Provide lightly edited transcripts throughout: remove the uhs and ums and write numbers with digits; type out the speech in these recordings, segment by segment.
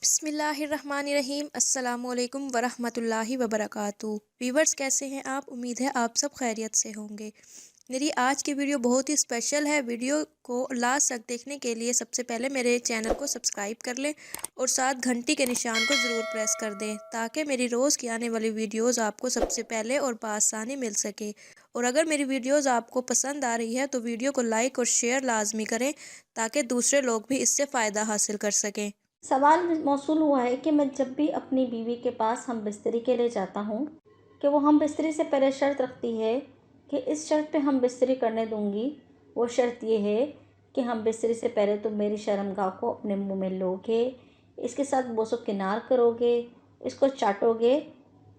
बिस्मिल्लाहिर्रहमानिर्रहीम। अस्सलामुअलैकुम वरहमतुल्लाहि वबरकातुहू। व्यूवर्स, कैसे हैं आप? उम्मीद है आप सब खैरियत से होंगे। मेरी आज की वीडियो बहुत ही स्पेशल है। वीडियो को लास्ट तक देखने के लिए सबसे पहले मेरे चैनल को सब्सक्राइब कर लें और साथ घंटी के निशान को ज़रूर प्रेस कर दें ताकि मेरी रोज़ की आने वाली वीडियोस आपको सबसे पहले और बआसानी मिल सके। और अगर मेरी वीडियोस आपको पसंद आ रही है तो वीडियो को लाइक और शेयर लाजमी करें ताकि दूसरे लोग भी इससे फ़ायदा हासिल कर सकें। सवाल मौसूल हुआ है कि मैं जब भी अपनी बीवी के पास हम बिस्तरी के लिए जाता हूँ कि वो हम बिस्तरी से पहले शर्त रखती है कि इस शर्त पे हम बिस्तरी करने दूँगी। वो शर्त ये है कि हम बिस्तरी से पहले तुम मेरी शर्मगाह को अपने मुंह में लोगे, इसके साथ बोसो किनार करोगे, इसको चाटोगे।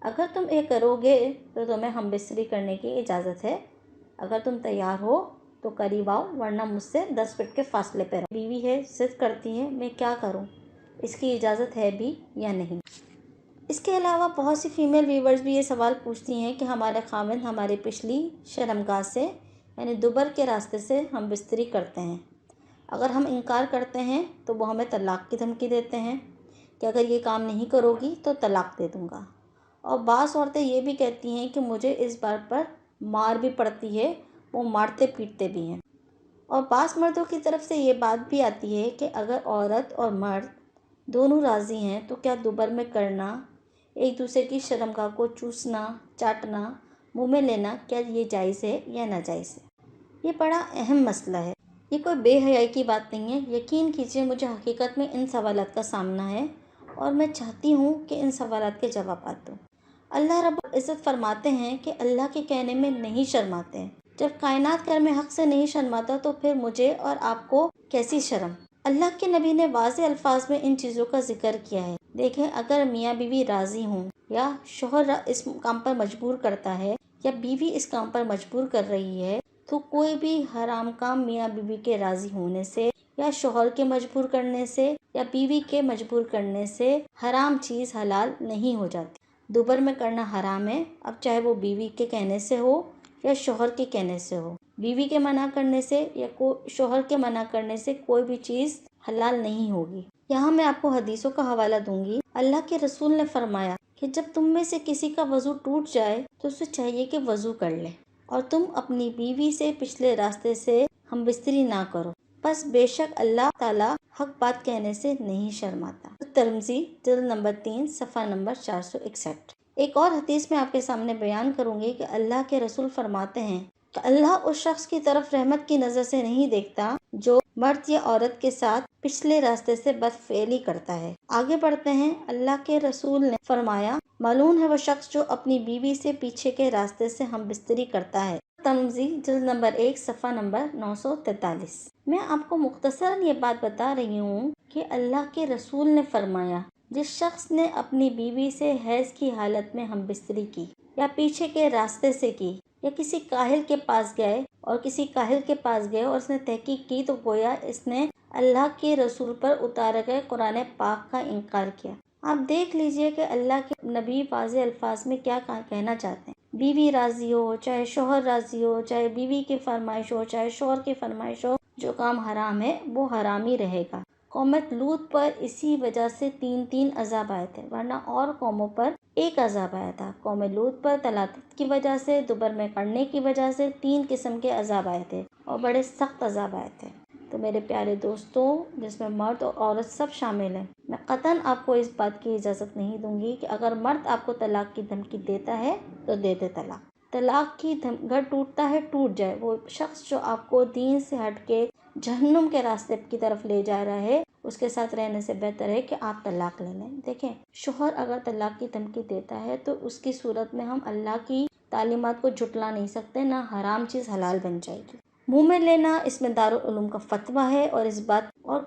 अगर तुम ये करोगे तो तुम्हें हम बिस्तरी करने की इजाज़त है। अगर तुम तैयार हो तो करीब आओ, वरना मुझसे 10 फीट के फासले पर रहो। बीवी है, जिद करती है, मैं क्या करूँ, इसकी इजाज़त है भी या नहीं। इसके अलावा बहुत सी फीमेल व्यूवर्स भी ये सवाल पूछती हैं कि हमारे खाविंद हमारी पिछली शर्मगाह से यानी दुबर के रास्ते से हम बिस्तरी करते हैं। अगर हम इनकार करते हैं तो वो हमें तलाक की धमकी देते हैं कि अगर ये काम नहीं करोगी तो तलाक दे दूँगा। और बाज़ औरतें ये भी कहती हैं कि मुझे इस बात पर मार भी पड़ती है, वो मारते पीटते भी हैं। और बाज़ मर्दों की तरफ से ये बात भी आती है कि अगर औरत और मर्द दोनों राज़ी हैं तो क्या दुबर में करना, एक दूसरे की शर्मगाह को चूसना, चाटना, मुंह में लेना, क्या ये जायज़ है या नाजायज़ है। ये बड़ा अहम मसला है। ये कोई बेहयाई की बात नहीं है। यकीन कीजिए, मुझे हकीकत में इन सवालात का सामना है और मैं चाहती हूँ कि इन सवालात के जवाब दूँ। अल्लाह रब्बुल इज़्ज़त फरमाते हैं कि अल्लाह के कहने में नहीं शर्माते हैं। जब कायनात कर में हक़ से नहीं शर्माता तो फिर मुझे और आपको कैसी शर्म। अल्लाह के नबी ने वाज़े अल्फाज में इन चीज़ों का जिक्र किया है। देखें, अगर मियाँ बीवी राज़ी हों या शोहर इस काम पर मजबूर करता है या बीवी इस काम पर मजबूर कर रही है तो कोई भी हराम काम मियाँ बीवी के राज़ी होने से या शोहर के मजबूर करने से या बीवी के मजबूर करने से हराम चीज़ हलाल नहीं हो जाती। दुबर में करना हराम है, अब चाहे वो बीवी के कहने से हो या शोहर के कहने से हो। बीवी के मना करने से या शोहर के मना करने से कोई भी चीज़ हलाल नहीं होगी। यहाँ मैं आपको हदीसों का हवाला दूंगी। अल्लाह के रसूल ने फरमाया कि जब तुम में से किसी का वजू टूट जाए तो उसे चाहिए कि वजू कर ले और तुम अपनी बीवी से पिछले रास्ते से हम बिस्तरी ना करो, बस बेशक अल्लाह ताला हक बात कहने से नहीं शर्माता। तिरमिज़ी जिल्द नंबर 3 सफ़ा नंबर 461। एक और हदीस में आपके सामने बयान करूंगी कि अल्लाह के रसूल फरमाते हैं कि अल्लाह उस शख्स की तरफ रहमत की नज़र से नहीं देखता जो मर्द या औरत के साथ पिछले रास्ते से बदफेली करता है। आगे बढ़ते हैं। अल्लाह के रसूल ने फरमाया, मालूम है वो शख्स जो अपनी बीवी से पीछे के रास्ते से हम बिस्तरी करता है। तर्मिज़ी जिल्द नंबर 1 सफ़ा नंबर 943। मैं आपको मुख्तसरन ये बात बता रही हूँ कि अल्लाह के रसूल ने फरमाया, जिस शख्स ने अपनी बीवी से हैज़ की हालत में हम बिस्तरी की या पीछे के रास्ते से की या किसी काहिल के पास गए और उसने तहकीक की तो गोया इसने अल्लाह के रसूल पर उतारे गए कुरान पाक का इनकार किया। आप देख लीजिए कि अल्लाह के नबी वाज़े अल्फाज में क्या कहना चाहते हैं। बीवी राजी हो, चाहे शोहर राजी हो, चाहे बीवी की फरमाइश हो, चाहे शोहर की फरमाइश हो, जो काम हराम है वो हराम ही रहेगा। कौमत लूत पर इसी वजह से 3 अज़ाब आए थे, वरना और कौमों पर एक अज़ाब आया था। कौम लूत पर तलाक़त की वजह से, दुबर में करने की वजह से 3 किस्म के अज़ाब आए थे और बड़े सख्त अज़ाब आए थे। तो मेरे प्यारे दोस्तों, जिसमें मर्द और औरत सब शामिल हैं, मैं कतन आपको इस बात की इजाज़त नहीं दूंगी कि अगर मर्द आपको तलाक की धमकी देता है तो दे दे तलाक। तलाक की घर टूटता है, टूट जाए। वो शख्स जो आपको दीन से हट के जहन्नुम के रास्ते की तरफ ले जा रहा है, उसके साथ रहने से बेहतर है कि आप तलाक ले लें। देखें, शोहर अगर तलाक की धमकी देता है तो उसकी सूरत में हम अल्लाह की तालीमात को झुटला नहीं सकते, ना हराम चीज़ हलाल बन जाएगी। मुंह में लेना, इसमें दारुल उलूम का फतवा है और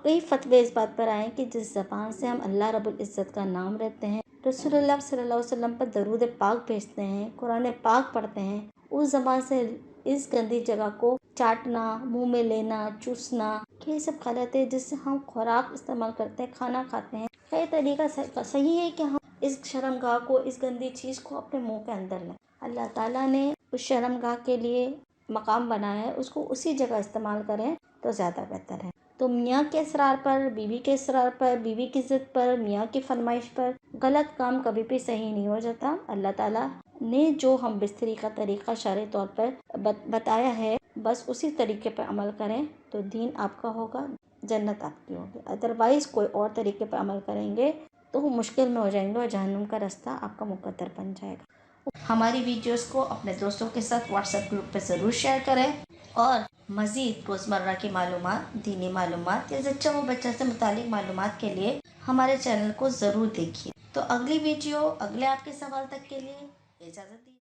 कई फतवे इस बात पर आए कि जिस ज़बान से हम अल्लाह रब्बुल इज़्ज़त का नाम लेते हैं, रसूलुल्लाह सल्लल्लाहु अलैहि वसल्लम पर दरूद पाक भेजते हैं, कुरान पाक पढ़ते हैं, उस ज़बान से इस गंदी जगह को चाटना, मुंह में लेना, चूसना, ये सब गलत है। जिससे हम खुराक इस्तेमाल करते हैं, खाना खाते हैं, क्या ये तरीका सही है कि हम इस शर्मगाह को, इस गंदी चीज़ को अपने मुंह के अंदर लें? अल्लाह ताला ने उस शर्मगाह के लिए मकाम बनाया है, उसको उसी जगह इस्तेमाल करें तो ज़्यादा बेहतर है। تو میاں کے اصرار پر، بیوی کے اصرار پر، بیوی کی ضد پر، میاں کی فرمائش پر غلط کام کبھی بھی صحیح نہیں ہو جاتا۔ اللہ تعالیٰ نے جو ہم بستری کا طریقہ شرعی طور پر بتایا ہے، بس اسی طریقے پر عمل کریں تو دین آپ کا ہوگا، جنت آپ کی ہوگی۔ ادروائز کوئی اور طریقے پر عمل کریں گے تو وہ مشکل میں ہو جائیں گے اور جہنم کا راستہ آپ کا مقدر بن جائے گا۔ ہماری ویڈیوز کو اپنے دوستوں کے ساتھ واٹس ایپ گروپ پہ ضرور شیئر کریں، اور مزید روزمرہ کی معلومات، دینی معلومات یا زچہ و بچہ سے متعلق معلومات کے لیے ہمارے چینل کو ضرور دیکھیے۔ تو اگلی ویڈیو، اگلے آپ کے سوال تک کے لیے اجازت دیجیے۔